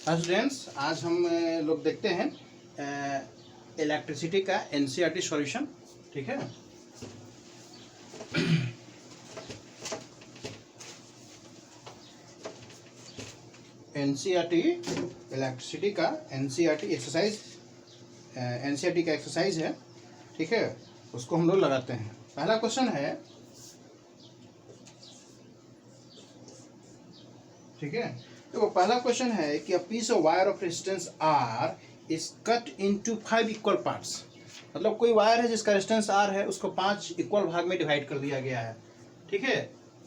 Students, आज हम लोग देखते हैं इलेक्ट्रिसिटी का एनसीईआरटी सॉल्यूशन। ठीक है, एनसीईआरटी इलेक्ट्रिसिटी का एनसीईआरटी एक्सरसाइज, एनसीईआरटी का एक्सरसाइज है। ठीक है, उसको हम लोग लगाते हैं। पहला क्वेश्चन है, ठीक है, तो पहला क्वेश्चन है कि a piece of wire of resistance R is cut into 5 equal parts. मतलब कोई वायर है जिसका रेजिस्टेंस आर है, उसको 5 इक्वल भाग में डिवाइड कर दिया गया है। ठीक है,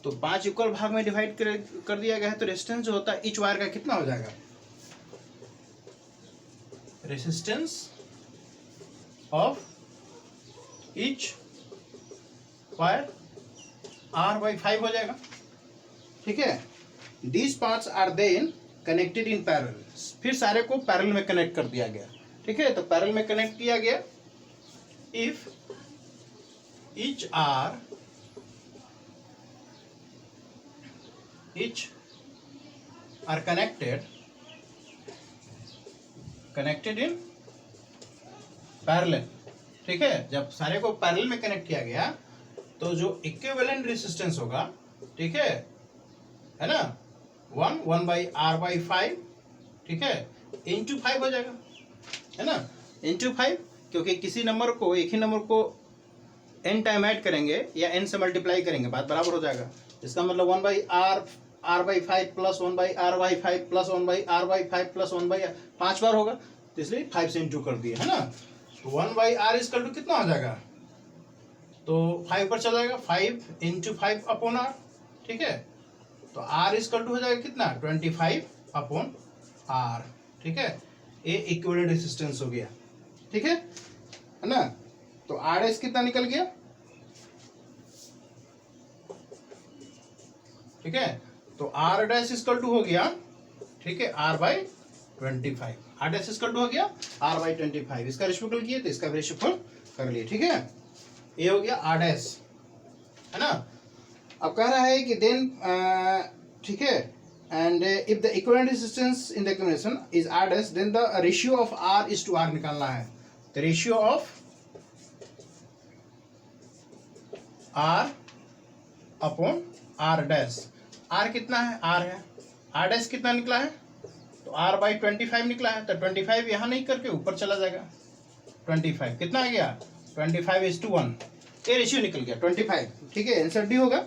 तो 5 इक्वल भाग में डिवाइड कर दिया गया है, तो रेजिस्टेंस जो होता है ईच वायर का कितना हो जाएगा? Resistance of each wire R/5 हो जाएगा। ठीक है, These parts are then connected in parallel। फिर सारे को पैरेलल में कनेक्ट कर दिया गया। ठीक है, तो पैरेलल में कनेक्ट किया गया। If each are connected in parallel। ठीक है, जब सारे को पैरेलल में कनेक्ट किया गया तो जो इक्विवेलेंट रेजिस्टेंस होगा, ठीक है ना, 1/R/5, ठीक है, इंटू 5 हो जाएगा, है ना, इंटू 5। क्योंकि किसी नंबर को, एक ही नंबर को n टाइम ऐड करेंगे या n से मल्टीप्लाई करेंगे, बात बराबर हो जाएगा। इसका मतलब 1/R/5 plus 1/R/5 plus 1/R/5 plus 1/R 5 बार होगा, तो इसलिए 5 से इंटू कर दिए, है ना। तो 1/R इक्वल टू कितना हो जाएगा? तो 5 पर चला जाएगा, 5 इंटू 5 अपॉन R। ठीक है, तो R इक्वल टू हो जाएगा कितना? 25 अपॉन R। ठीक है, ये इक्विवेलेंट रेजिस्टेंस हो गया। ठीक है ना, तो RS कितना निकल गया? ठीक है, तो R डैश इक्वल टू हो गया, ठीक है, R/25। R dash equal to हो गया R/25। इसका रेशियोफल किए तो इसका भी रेशियोफल कर लिए। ठीक है, ये हो गया R डैश, है ना। अब कह रहा है कि देन, ठीक है, and if the equivalent resistance in the combination is R dash, then the ratio of R is to R निकालना है। The ratio of R upon R dash. R कितना है? R है। R डैश कितना निकला है? तो R/25 निकला है, तो 25 यहाँ नहीं करके ऊपर चला जाएगा। 25 कितना आ गया? 25:1। ये रेशियो निकल गया 25। ठीक है, आंसर डी होगा।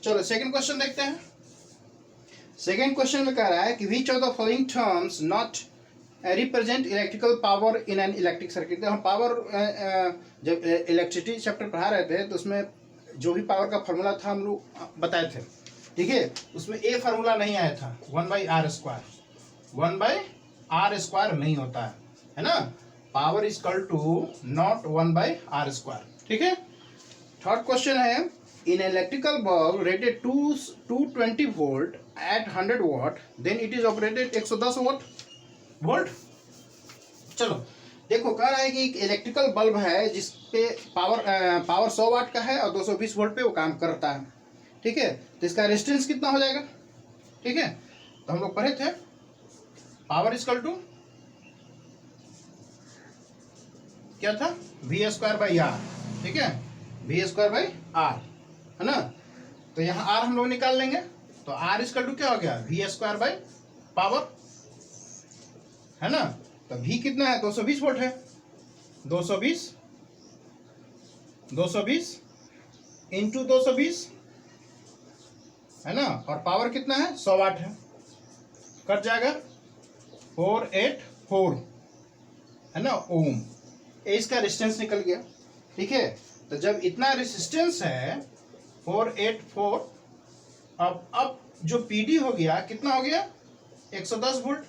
चलो सेकंड क्वेश्चन देखते हैं। सेकंड क्वेश्चन में कह रहा है कि which of the following terms not represent electrical power in an electric circuit. हम पावर, जब इलेक्ट्रिसिटी चैप्टर पढ़ा रहे थे तो उसमें जो भी पावर का फॉर्मूला था हम लोग बताए थे। ठीक है, उसमें ए फार्मूला नहीं आया था, 1/R²। 1/R² नहीं होता है ना। Power equal to not 1/R²। ठीक है, थर्ड क्वेश्चन है, in electrical bulb rated 220 volt at 100 watt, then it is operated 110 volt. चलो देखो, कह रहा है कि एक इलेक्ट्रिकल बल्ब है जिसपे पावर 100 वाट का है और 220 वोल्ट पे वो काम करता है। ठीक है, तो इसका रेजिस्टेंस कितना हो जाएगा? ठीक है, तो हम लोग पढ़े थे पावर इक्वल टू क्या था? V²/R। ठीक है, V²/R, है ना। तो यहाँ R हम लोग निकाल लेंगे, तो R इक्वल टू क्या हो गया? V²/पावर, है ना। तो V कितना है? 220 वोल्ट है। 220 इंटू 220, है ना, और पावर कितना है? 100 वाट है। कट जाएगा 484, है ना, ओम। इसका रेजिस्टेंस निकल गया। ठीक है, तो जब इतना रेजिस्टेंस है 484, अब जो पीडी हो गया कितना हो गया? 110 वोल्ट।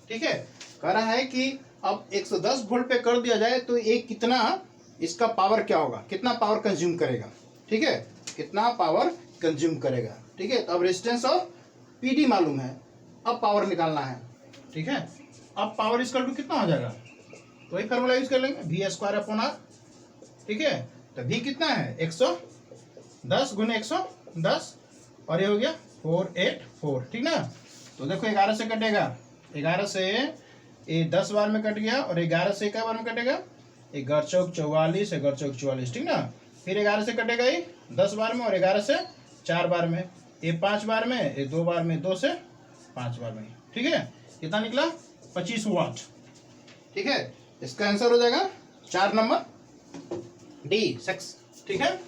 ठीक है, कह रहा है कि अब 110 वोल्ट पे कर दिया जाए तो ये कितना, इसका पावर क्या होगा, कितना पावर कंज्यूम करेगा। ठीक है, कितना पावर कंज्यूम करेगा। ठीक है, तो अब रेजिस्टेंस ऑफ पीडी मालूम है, अब पावर निकालना है। ठीक है, अब पावर इक्वल टू कितना हो जाएगा? तो वही फार्मूला यूज कर लेंगे, V²/R। ठीक है, तो V कितना है? 110 गुने 110, और ये हो गया 484। ठीक ना, तो देखो 11 से कटेगा 11 से ये 10 बार में कट गया, और 11 से क्या बार में कटेगा, 11 चौक 44, 11 चौक 44, ठीक ना। फिर 11 से कटेगा ये 10 बार में, और 11 से 4 बार में, ये 5 बार में, ये 2 बार में, 2 से 5 बार में, ठीक है। कितना निकला, 25 वाट, ठीक है। इसका आंसर हो जाएगा 4 नंबर डी 6, ठीक है।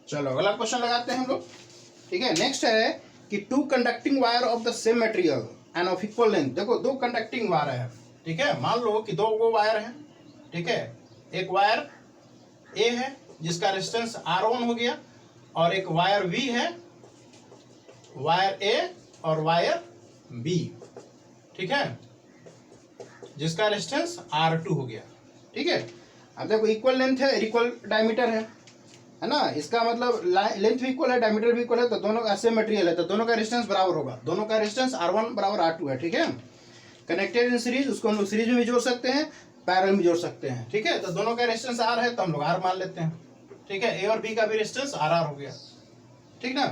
चलो अगला क्वेश्चन लगाते हैं हम लोग, ठीक है। नेक्स्ट है कि 2 conducting wire of the same material end of equal length. देखो 2 कंडक्टिंग वायर है, ठीक है। मान लो कि 2 वो वायर है, ठीक है। एक वायर ए है जिसका रेजिस्टेंस R1 हो गया, और एक वायर V है, वायर ए और वायर बी, ठीक है, जिसका रेजिस्टेंस R2 हो गया, ठीक है। अब देखो इक्वल लेंथ है, इक्वल डायमीटर है ना। इसका मतलब लेंथ भी इक्वल है, डायमीटर भी इक्वल है, तो दोनों का सेम मटेरियल है, तो दोनों का रेजिस्टेंस बराबर होगा। दोनों का रेजिस्टेंस R1 बराबर R2 है, ठीक है। कनेक्टेड इन सीरीज, उसको हम लोग सीरीज में भी जोड़ सकते हैं, पैरेलल में जोड़ सकते हैं, ठीक है। तो दोनों का रेजिस्टेंस R है, तो हम लोग R मान लेते हैं, ठीक है। ए और बी का भी रेजिस्टेंस RR हो गया, ठीक ना।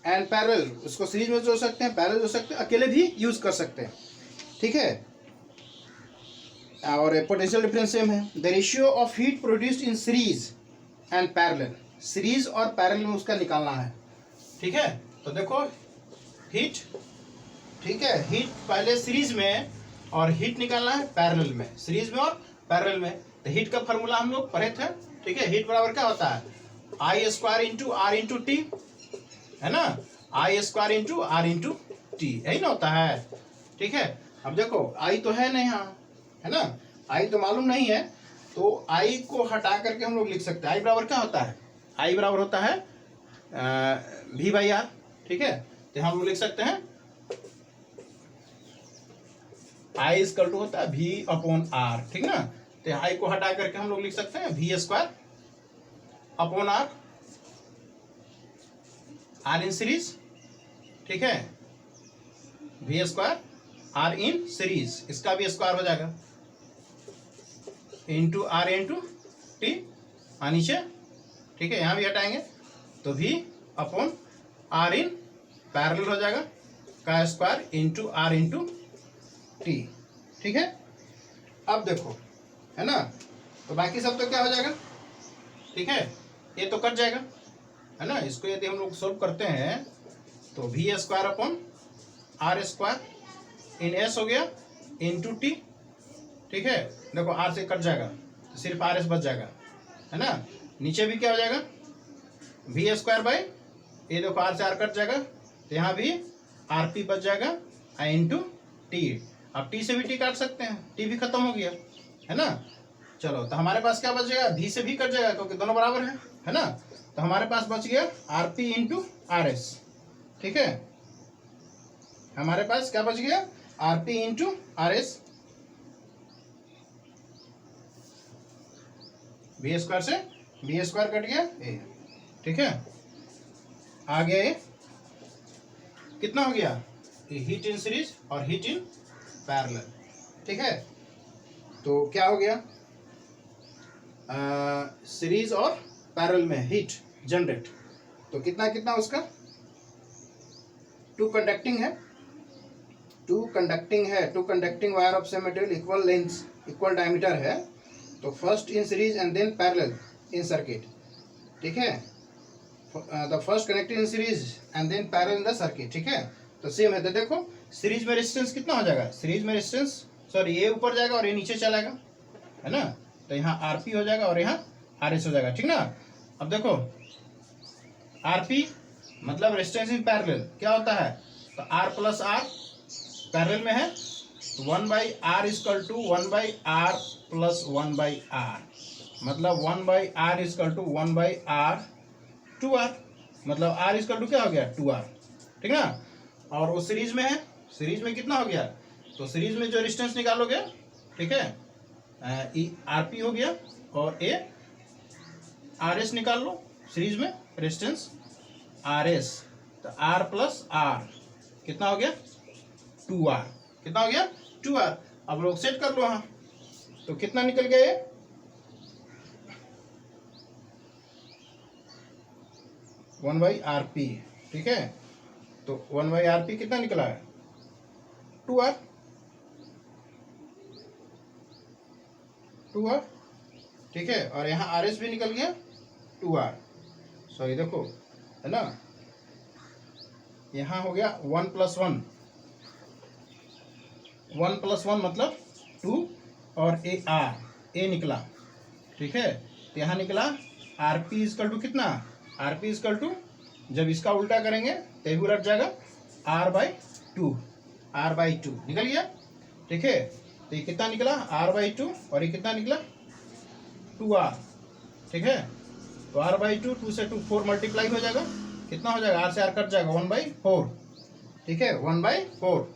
एंड पैरेलल, उसको सीरीज में जोड़ सकते हैं, पैरेलल जोड़ सकते हैं, अकेले भी यूज कर सकते हैं, ठीक है। और पोटेंशियल डिफरेंस सेम है। The ratio of heat produced in series and parallel, series और पैरेलल में उसका निकालना है, ठीक है। तो देखो हीट, ठीक है, हीट पहले सीरीज में और हीट निकालना है पैरेलल में, सीरीज में और पैरेलल में। तो हीट का फॉर्मूला हम लोग पढ़े थे, ठीक है। हीट बराबर क्या होता है, I square into R into T, है ना। I square into R into T, यही ना होता है, ठीक है। अब देखो I तो है नहीं यहाँ, है ना, I तो मालूम नहीं है, तो I को हटा करके हम लोग लिख सकते हैं। I बराबर क्या होता है, I बराबर होता है V बाई आर, ठीक है। तो हम लोग लिख सकते हैं I इक्वल टू होता है V अपॉन आर, ठीक ना। तो I को हटा करके हम लोग लिख सकते हैं V square upon R, R in series, ठीक है। V square R in series, इसका भी स्क्वायर हो जाएगा, इंटू आर इंटू टी, नीचे, ठीक है। यहाँ भी हटाएंगे तो V upon R in parallel हो जाएगा, का square into R into T, ठीक है। अब देखो, है ना, तो बाकी सब तो क्या हो जाएगा, ठीक है, ये तो कट जाएगा, है ना। इसको यदि हम लोग सोल्व करते हैं तो V square upon R square in S हो गया इंटू टी, ठीक है। देखो आर से कट जाएगा तो सिर्फ आर एस बच जाएगा, है ना। नीचे भी क्या हो जाएगा, V स्क्वायर बाई, ये देखो आर से आर कट जाएगा, तो यहाँ भी आर पी बच जाएगा इंटू टी। अब टी से भी टी काट सकते हैं, टी भी खत्म हो गया, है ना। चलो तो हमारे पास क्या बच जाएगा, V से भी कट जाएगा क्योंकि दोनों बराबर है ना। तो हमारे पास बच गया R P into R S, ठीक है। हमारे पास क्या बच गया, R P into R S, B square से बी स्क्वायर कट गया ए, ठीक है। आगे कितना हो गया, हीट इन सीरीज और हीट इन पैरेलल, ठीक है। तो क्या हो गया, सीरीज और पैरेलल में हीट जनरेट, तो कितना कितना उसका 2 कंडक्टिंग है, 2 conducting wire of same material, equal length, equal diameter है। तो first in series and then parallel in circuit, ठीक है। The first connected in series and then parallel in the circuit, ठीक है। तो सेम है। तो देखो सीरीज में रेजिस्टेंस कितना हो जाएगा, सीरीज में रेजिस्टेंस, सॉरी ये ऊपर जाएगा और ये नीचे चलाएगा, है ना। तो यहाँ आरपी हो जाएगा और यहाँ आरएस हो जाएगा, ठीक ना। अब देखो आरपी मतलब रेजिस्टेंस इन पैरेलल क्या होता है, तो आर प्लस आर पैरेलल में है, 1/r equal to 1/r plus 1/r, मतलब 1/r equal to 1/r 2r, मतलब r इक्वल टू क्या हो गया 2r, ठीक ना। और वो सीरीज में है, सीरीज में कितना हो गया, तो सीरीज में जो रेजिस्टेंस निकालोगे, ठीक है, आरपी हो गया और ए आर एस निकाल लो, सीरीज में रेजिस्टेंस आर एस, तो आर प्लस आर कितना हो गया 2r, कितना हो गया 2r। अब लोग सेट कर लो, हाँ तो कितना निकल गया ये 1/RP, ठीक है। तो 1/RP कितना निकला है, 2R, 2R, ठीक है। और यहाँ RS भी निकल गया 2R, सॉरी देखो है ना, यहाँ हो गया 1 + 1, 1 + 1 मतलब 2 और A निकला, ठीक है। तो यहाँ निकला RP = कितना, RP = जब इसका उल्टा करेंगे तो ये भी उलट जाएगा R/2, R/2 निकल गया, ठीक है। तो ये कितना निकला R/2 और ये कितना निकला 2R, ठीक है। तो R/2, 2 से 2 4 मल्टीप्लाई हो जाएगा, कितना हो जाएगा, R से R कट जाएगा 1/4, ठीक है, 1/4,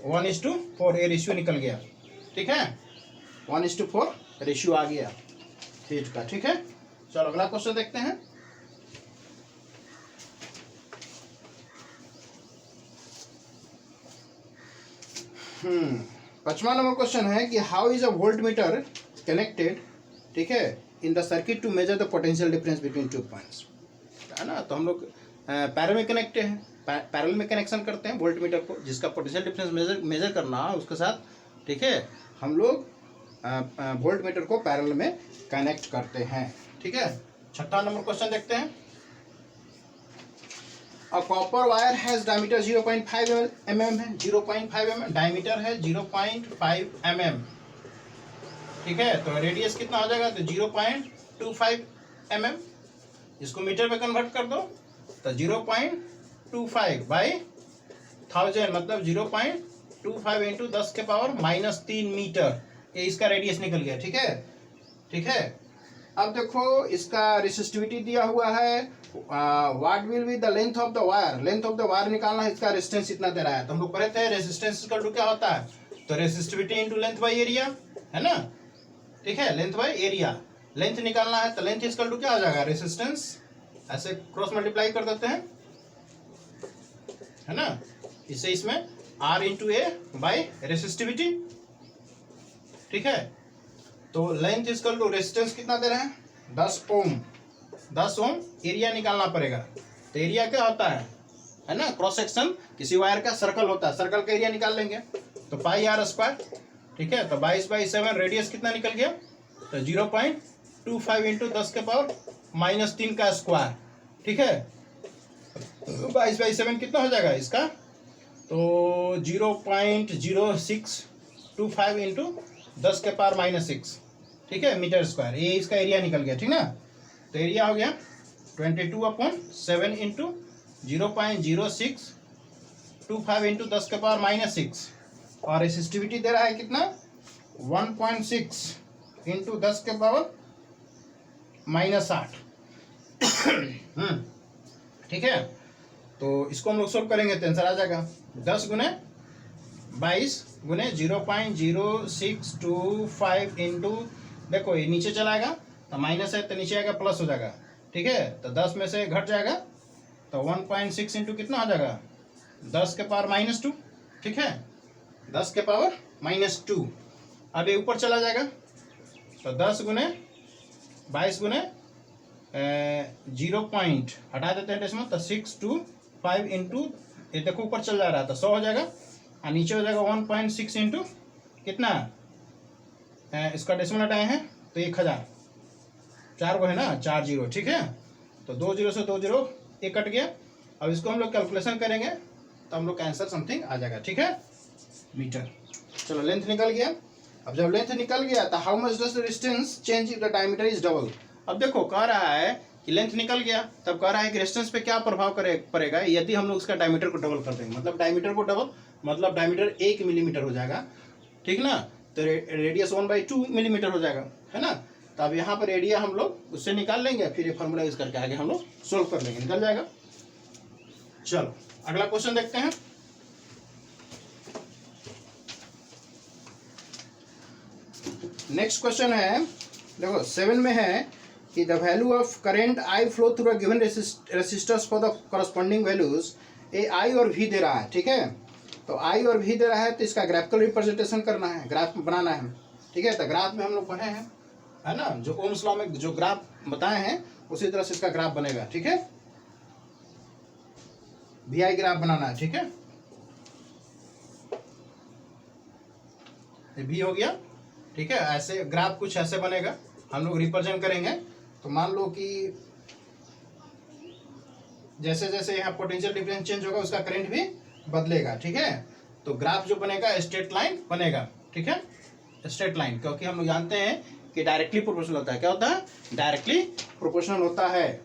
1:4 ये रेशियो निकल गया, ठीक है, 1:4 रेशियो आ गया फीट का, ठीक है। चलो अगला क्वेश्चन देखते हैं। पांचवा नंबर क्वेश्चन है कि how is a voltmeter connected, ठीक है, in the circuit to measure the potential difference between 2 points, है ना। तो हम लोग पैरेलल में कनेक्टेड हैं, पैरेलल में कनेक्शन करते हैं वोल्ट मीटर को, जिसका पोटेंशियल डिफरेंस मेजर करना है उसके साथ, ठीक है, हम लोग वोल्ट मीटर को पैरेलल में कनेक्ट करते हैं, ठीक है। छठा नंबर क्वेश्चन देखते हैं। A copper wire has diameter 0.5 mm है, 0.5 mm डायमीटर है, 0.5 mm, ठीक है। तो रेडियस कितना हो जाएगा, तो 0.25 mm, इसको मीटर में कन्वर्ट कर दो तो 0.25/1000 मतलब 0.25 × 10⁻³ मीटर, ये इसका रेडियस निकल गया, ठीक है, ठीक है। अब देखो इसका रेसिस्टिविटी दिया हुआ है, what will be the length of the wire, length of the wire निकालना है, इसका रेजिस्टेंस इतना दे रहा है। तो हम लोग पढ़े थे रेजिस्टेंस = क्या होता है, तो resistivity into length by area, है ना, ठीक है, लेंथ बाय एरिया, लेंथ निकालना है तो लेंथ = क्या हो जाएगा, रेसिस्टेंस, ऐसे क्रॉस मल्टीप्लाई कर देते हैं, है ना, इससे इसमें R × A बाय रेसिस्टिविटी, ठीक है। तो लेंथ = रेजिस्टेंस कितना दे रहे हैं, 10 ओम, 10 ओम, एरिया निकालना पड़ेगा। तो एरिया क्या होता है ना, क्रॉस सेक्शन किसी वायर का सर्कल होता है, सर्कल का एरिया निकाल लेंगे तो πr², ठीक है। तो 22/7 रेडियस कितना निकल गया, तो 0.25 × 10⁻³ का स्क्वायर, ठीक है। 22/7 कितना हो जाएगा इसका, तो 0.0625 × 10⁻⁻6, ठीक है, मीटर स्क्वायर, ये इसका एरिया निकल गया, ठीक ना। तो एरिया हो गया 22/7 × 0.0625 × 10⁻⁻6 और रेसिस्टिविटी दे रहा है कितना 1.6 × 10⁻⁻8, ठीक है। तो इसको हम लोग सोल्व करेंगे तो आंसर आ जाएगा 10 × 22 × 0.0625 इंटू, देखो ये नीचे चलाएगा तो माइनस है तो नीचे आएगा प्लस हो जाएगा, ठीक है। तो 10 में से घट जाएगा तो 1.6 इंटू कितना हो जाएगा 10⁻⁻2, ठीक है, 10⁻⁻2। अब ये ऊपर चला जाएगा तो 10 × 22 × 0 पॉइंट हटा देते हैं डेसिमल, तो 625 इंटू, ये देखो ऊपर चल जा रहा है तो 100 हो जाएगा और नीचे हो जाएगा 1.6 इंटू कितना, इसका डेसिमल हटाए हैं तो 1000, 4 को है ना 4 0, ठीक है। तो 2 0 से 2 0 एक कट गया। अब इसको हम लोग कैलकुलेशन करेंगे तो हम लोग का आंसर समथिंग आ जाएगा, ठीक है, मीटर। चलो लेंथ निकल गया। अब जब लेंथ निकल गया तो how much does the distance change if the diameter is double. अब देखो कह रहा है कि लेंथ निकल गया, तब कह रहा है कि डिस्टेंस पे क्या प्रभाव पड़ेगा यदि हम लोग उसका डायमीटर को डबल कर देंगे, मतलब डायमीटर को डबल मतलब डायमीटर 1 मिलीमीटर हो जाएगा, ठीक ना। तो रेडियस 1/2 मिलीमीटर हो जाएगा, है ना। तो अब यहाँ पर एरिया हम लोग उससे निकाल लेंगे, फिर ये फार्मूला यूज करके आगे हम लोग सोल्व कर लेंगे, निकल जाएगा। चलो अगला क्वेश्चन देखते हैं। नेक्स्ट क्वेश्चन है, देखो 7 में है कि the value of current I flow through a given resistors for the corresponding values A I और वी दे रहा है, ठीक है। तो आई और वी दे रहा है तो इसका ग्राफिकल रिप्रेजेंटेशन करना है, ग्राफ बनाना है, ठीक है। तो ग्राफ में हम लोग पढ़े हैं, है ना, जो ओम्स लॉ में जो ग्राफ बताए हैं उसी तरह से इसका ग्राफ बनेगा, ठीक है। वी आई ग्राफ बनाना है, ठीक है। ये वी हो गया, ठीक है। ऐसे ग्राफ कुछ ऐसे बनेगा, हम लोग रिप्रेजेंट करेंगे। तो मान लो कि जैसे जैसे यहाँ पोटेंशियल डिफरेंस चेंज होगा उसका करंट भी बदलेगा, ठीक है। तो ग्राफ जो बनेगा स्ट्रेट लाइन बनेगा, ठीक है, स्ट्रेट लाइन, क्योंकि हम लोग जानते हैं कि डायरेक्टली प्रोपोर्शनल होता है। क्या होता है? डायरेक्टली प्रोपोर्शनल होता है।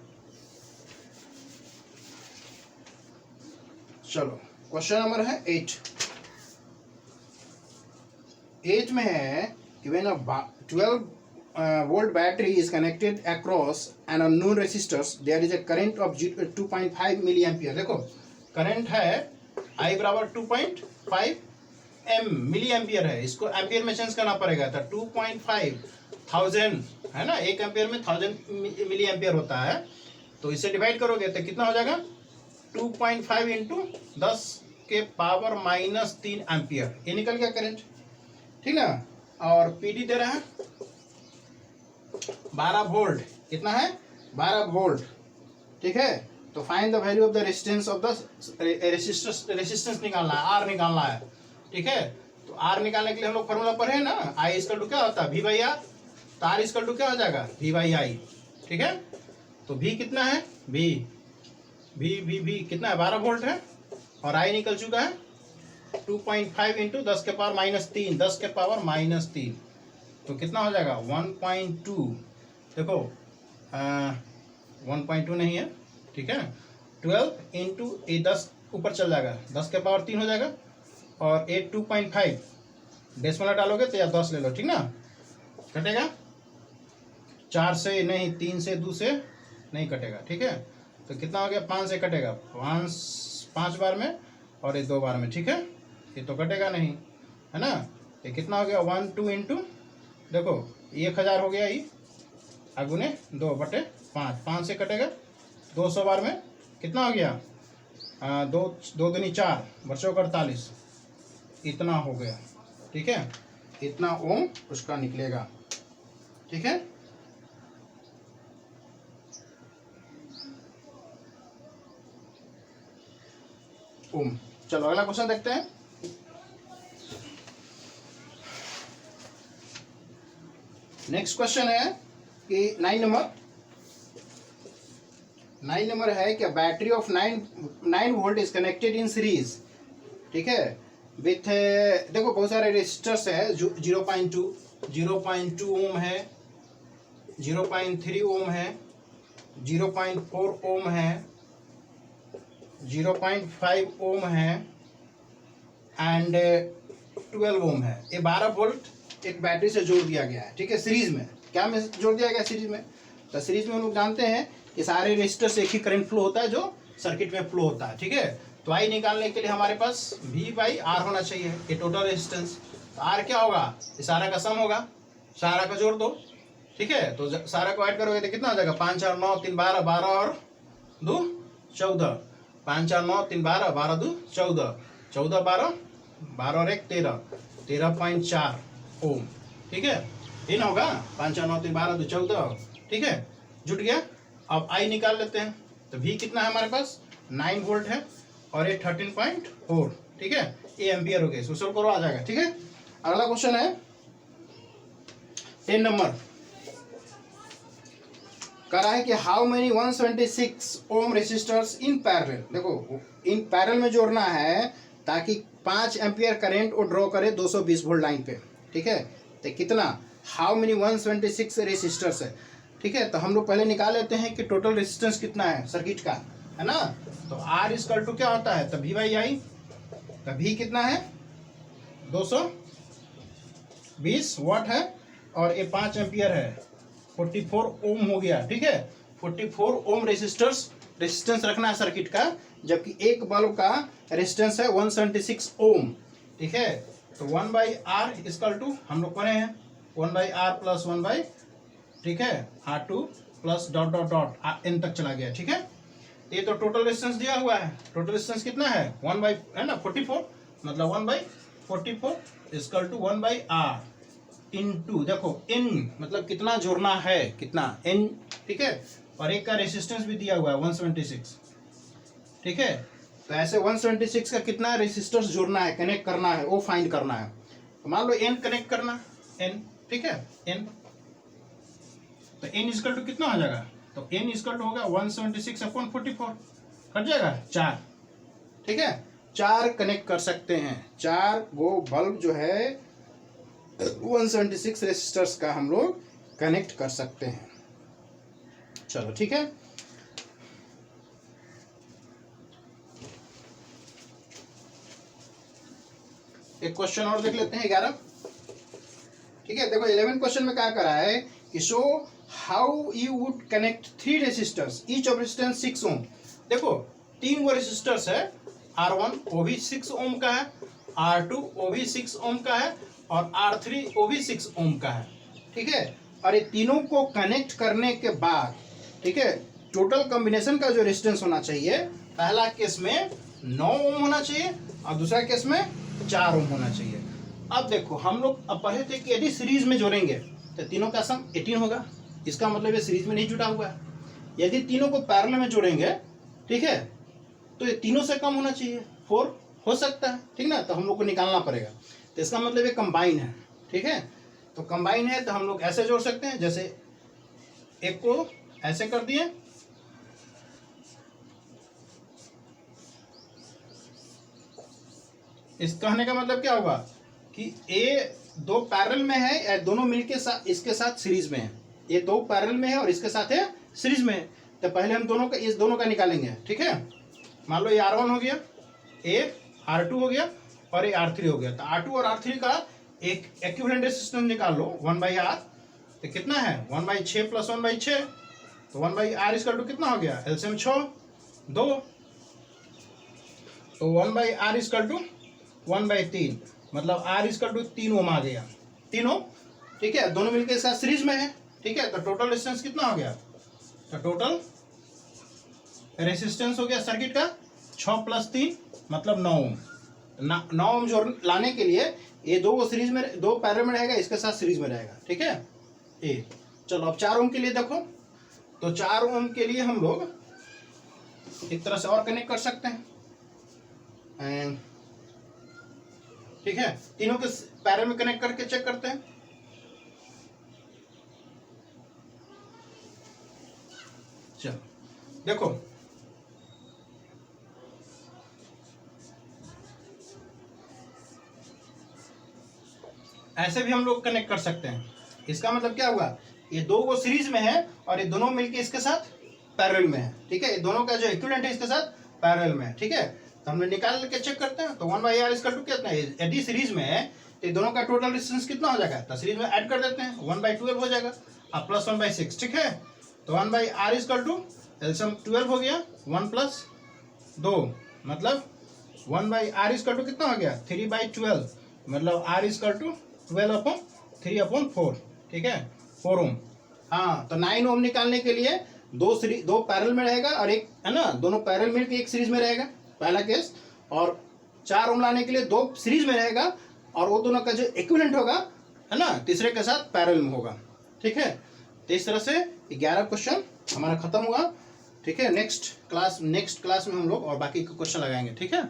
चलो क्वेश्चन नंबर है 8 में है कि when a 12 volt battery is connected across an unknown resistors there is a current of 2.5 milliampere। देखो करंट है I बराबर 2.5 मिली एम्पियर है, इसको एम्पियर में चेंज करना पड़ेगा। तो 2.5 है ना, एक एम्पियर में 1000 मिली एम्पियर होता है। तो इसे डिवाइड करोगे तो कितना हो जाएगा? 2.5 इंटू 10 के पावर -3 एम्पियर, ये निकल गया करंट, ठीक ना। और पीडी दे रहा है 12 वोल्ट, कितना है? 12 वोल्ट, ठीक है। तो find the value of the resistance of the resistance निकालना है, आर निकालना है, ठीक है। तो आर निकालने के लिए हम लोग फॉर्मूला पढ़े ना, आई इक्वल टू क्या होता है? V by R. तो आर इक्वल टू क्या हो जाएगा? वी बाई आई, ठीक है। तो वी कितना है? वी कितना है? 12 वोल्ट है, और आई निकल चुका है 2.5 इंटू 10 के पावर -3, 10 के पावर -3। तो कितना हो जाएगा? 1.2। देखो 1.2 नहीं है, ठीक है। 12 इंटू 10 ऊपर चल जाएगा, 10 के पावर 3 हो जाएगा, और 2.5 डेसिमल डालोगे तो या 10 ले लो, ठीक ना। कटेगा 4 से नहीं, 3 से 2 से नहीं कटेगा, ठीक है। तो कितना हो गया? 5 से कटेगा, 5 बार में, और ये 2 बार में, ठीक है। ये तो कटेगा नहीं, है ना। ये कितना हो गया? 1 2 इंटू, देखो 1000 हो गया, ये अगुने 2/5, 5 से कटेगा, 200 बार में कितना हो गया? 2 दूनी 4, बचो 48, इतना हो गया, ठीक है। इतना ओम उसका निकलेगा, ठीक है। ओम। चलो अगला क्वेश्चन देखते हैं। नेक्स्ट क्वेश्चन है कि 9 नंबर है कि battery of 9 volt is connected in series, ठीक है, विथ, देखो बहुत सारे रेजिस्टर्स है, 0.2 ओम है, 0.3 ओम है, 0.4 ओम है, 0.5 ओम है, एंड 12 ओम है। ये 12 वोल्ट एक बैटरी से जोड़ दिया गया है, ठीक है, सीरीज में। क्या में जोड़ दिया गया? सीरीज में। तो सीरीज में हम लोग जानते हैं कि सारे रेजिस्टर से एक ही करंट फ्लो होता है जो सर्किट में फ्लो होता है, ठीक है। तो आई निकालने के लिए हमारे पास V बाई आर होना चाहिए, ये टोटल रेजिस्टेंस। तो आर क्या होगा? ये सारा का सम होगा, सारा का जोड़ दो, ठीक है। तो सारा को ऐड करोगे तो कितना हो जाएगा? 5 4 9 3 12, 12 और 2 14, 5 4 9 3 12, 12 2 14, 14 12, 12 और 1 13, 13.4 ओम, ठीक है। इन होगा 5 4 9 3 12 2 14, ठीक है, जुट गया। अब आई निकाल लेते हैं। तो V कितना है हमारे पास? 9 वोल्ट है, और ये 13.4, ठीक है, ये एम्पियर हो गया। सोल्व करो, आ जाएगा, ठीक है। अगला क्वेश्चन है 10 नंबर, कह रहा है कि how many 176 ohm resistors in parallel. देखो इन पैरेलल में जोड़ना है ताकि 5 एम्पियर करंट वो ड्रॉ करे 220 वोल्ट लाइन पे, ठीक है। तो कितना? हाउ मेनी 176 रेसिस्टर्स है, ठीक है। तो हम लोग पहले निकाल लेते हैं कि टोटल रेजिस्टेंस कितना है सर्किट का, है ना। तो R इक्वल टू क्या होता है? तो V बाई आई। तो V कितना है? 220 वाट है, और ये 5 एम्पियर है, 44 ओम हो गया, ठीक है। 44 ओम रेजिस्टेंस रखना है सर्किट का, जबकि एक बल्ब का रेजिस्टेंस है 176 ओम, ठीक है। तो 1 बाई आर इक्वल टू, हम लोग पढ़े हैं 1 बाई आर प्लस 1 बाई, ठीक है, R2 plus dot dot dot n तक चला गया, ठीक है। ये तो टोटल रेजिस्टेंस दिया हुआ है। टोटल रेजिस्टेंस कितना है? 1 बाई, है ना, 44, मतलब 1 by 44 equal to 1 by R into, देखो n मतलब कितना जोड़ना है, कितना n, ठीक है। और एक का रेजिस्टेंस भी दिया हुआ है 176, ठीक है। तो ऐसे 176 का कितना रेसिस्टर्स जोड़ना है, कनेक्ट करना है, वो फाइंड करना है। तो मान लो n कनेक्ट करना, n, ठीक है, n, तो n इक्वल टू कितना हो जाएगा, तो n इक्वल टू होगा 176/44, कट जाएगा 4, ठीक है। 4 कनेक्ट कर सकते हैं, 4 गो बल्ब जो है 176 रेसिस्टर्स का हम लोग कनेक्ट कर सकते हैं। चलो ठीक है, एक क्वेश्चन और देख लेते हैं 11, ठीक है। देखो 11 क्वेश्चन में क्या करा है कि show how you would connect 3 resistors each of resistance 6 ओम। देखो 3 वो रेसिस्टर्स है, R1 वो भी 6 ओम का है, R2 वो भी 6 ओम का है, और R3 वो भी 6 ओम का है, ठीक है। और ये तीनों को कनेक्ट करने के बाद, ठीक है, टोटल कॉम्बिनेशन का जो रेजिस्टेंस होना चाहिए, पहला केस में 9 ओम होना चाहिए और दूसरा केस में 4 ओम होना चाहिए। अब देखो हम लोग अब पढ़े थे कि यदि सीरीज में जोड़ेंगे तो तीनों का सम 18 होगा, इसका मतलब ये सीरीज में नहीं जुड़ा हुआ है। यदि तीनों को पैरेलल में जोड़ेंगे, ठीक है, तो ये तीनों से कम होना चाहिए, 4 हो सकता है, ठीक ना, तो हम लोग को निकालना पड़ेगा। तो इसका मतलब ये कंबाइन है, ठीक है। तो कंबाइन है तो हम लोग ऐसे जोड़ सकते हैं, जैसे एक को ऐसे कर दिए, इस कहने का मतलब क्या होगा कि ए 2 पैरेलल में है या दोनों मिलके साथ इसके साथ सीरीज में है, ये 2 पैरेलल में है और इसके साथ है सीरीज में है। तो पहले हम दोनों का, इस दोनों का निकालेंगे, ठीक है। मान लो ये R1 हो गया, ये R2 हो गया और ये R3 हो गया। तो R2 और R3 का एक इक्विवेलेंट रेजिस्टेंस निकाल लो 1/R, तो कितना है 1/6 + 1/6, तो 1/R इक्वल टू कितना हो गया, एलसीएम 6 2, तो 1/R इक्वल टू 1/3, मतलब R इक्वल टू 3 ओम आ गया, 3 ओम, ठीक है। दोनों मिलकर इसका सीरीज में है, ठीक है। तो टोटल रेजिस्टेंस कितना हो गया, तो टोटल रेजिस्टेंस हो गया सर्किट का 6 + 3 मतलब 9 ओम। 9 ओम जोड़ लाने के लिए ये 2 सीरीज में, 2 पैरेलल में रहेगा, इसके साथ सीरीज में रहेगा, ठीक है। ये चलो अब 4 ओम के लिए देखो, तो 4 ओम के लिए हम लोग एक तरह से और कनेक्ट कर सकते हैं, ठीक है। तीनों के पैरेलल में कनेक्ट करके चेक करते हैं। चलो देखो, ऐसे भी हम लोग कनेक्ट कर सकते हैं। इसका मतलब क्या हुआ, ये 2 वो सीरीज में है और ये दोनों मिलके इसके साथ पैरेलल में है, ठीक है। ये दोनों का जो इक्विवेलेंट है इसके साथ पैरेलल में है, ठीक है। तो हम निकाल के चेक करते हैं। तो 1/R इक्वल टू कितना है, यदि सीरीज में है तो दोनों का टोटल रेजिस्टेंस कितना हो जाएगा, तो सीरीज में ऐड कर देते हैं, 1/12 हो जाएगा और प्लस 1/6, ठीक है। तो 1/R इक्वल टू एलसीएम 12 हो गया, 1 + 2 मतलब 1/R इक्वल टू कितना हो गया 3/12, मतलब R इक्वल टू 12/3/4, ठीक है, 4 ओम। हाँ, तो 9 ओम निकालने के लिए 2 पैरेलल में रहेगा और एक है ना, दोनों पैरेलल मिलकर एक सीरीज में रहेगा, पहला केस। और 4 ओम लाने के लिए 2 सीरीज में रहेगा और वो दोनों का जो इक्विवेलेंट होगा, है ना, तीसरे के साथ पैरेलल में होगा, ठीक है। तो इस तरह से 11 क्वेश्चन हमारा खत्म हुआ, ठीक है। नेक्स्ट क्लास में हम लोग और बाकी क्वेश्चन लगाएंगे, ठीक है।